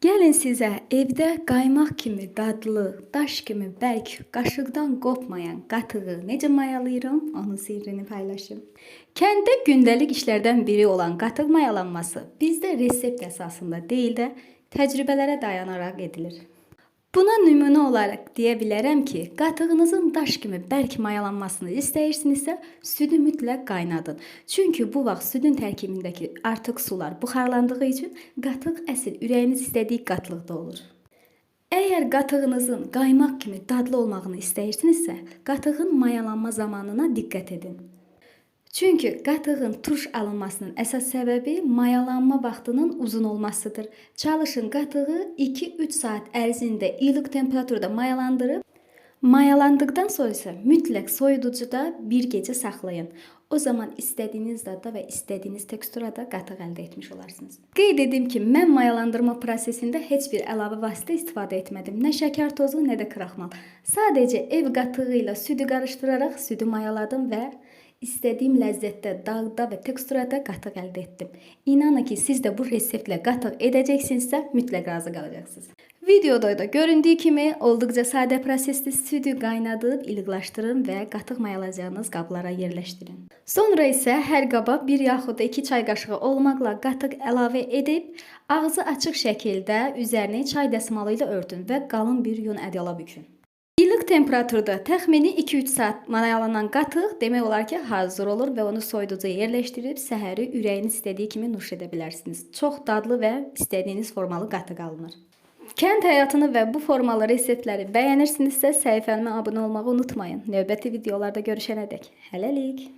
Gəlin sizə evdə qaymaq kimi dadlı, daş kimi bərk, qaşıqdan qopmayan qatığı necə mayalayıram, onun sirrini paylaşım. Kəndə gündəlik işlərdən biri olan qatıq mayalanması bizdə resept əsasında deyil də təcrübələrə dayanaraq edilir. Buna nümunə olaraq deyə bilərəm ki, qatığınızın daş kimi bərk mayalanmasını istəyirsinizsə, südü mütləq qaynadın. Çünki bu vaxt südün tərkibindəki artıq sular buxarlandığı üçün qatıq əsl ürəyiniz istədiyi qatlıqda olur. Əgər qatığınızın qaymaq kimi dadlı olmağını istəyirsinizsə, qatığın mayalanma zamanına diqqət edin. Çünki qatığın turş alınmasının əsas səbəbi mayalanma vaxtının uzun olmasıdır. Çalışın qatığı 2-3 saat ərzində ilıq temperaturda mayalandırıb, mayalandıqdan sonra isə mütləq soyuducuda bir gecə saxlayın. O zaman istədiyiniz dadda və istədiyiniz teksturada qatıq əldə etmiş olarsınız. Qeyd edim ki, mən mayalandırma prosesində heç bir əlavə vasitə istifadə etmədim. Nə şəkər tozu, nə də kraxmal. Sadəcə ev qatığı ilə südü qarışdıraraq südü mayaladım və İstədiyim ləzzətdə, dadda və teksturada qatıq əldə etdim. İnanın ki, siz də bu reseptlə qatıq edəcəksinizsə, mütləq razı qalacaqsınız. Videoda da göründüyü kimi olduqca sadə prosesdə südü qaynadıb, ilıqlaşdırın və qatıq mayalayacağınız qablara yerləşdirin. Sonra isə hər qaba 1 yaxud da 2 çay qaşığı olmaqla qatıq əlavə edib, ağzı açıq şəkildə üzərini çay dəsmalı ilə örtün və qalın bir yun ədyala bükün. İlıq temperaturda təxmini 2-3 saat mayalanan qatıq demək olar ki, hazır olur və onu soyuducuya yerləşdirib səhəri ürəyiniz istədiyi kimi nuş edə bilərsiniz. Çox dadlı və istədiyiniz formalı qatıq alınır. Kənd həyatını və bu formalı reseptləri bəyənirsinizsə, səhifəmə abunə olmağı unutmayın. Növbəti videolarda görüşənədək. Hələlik.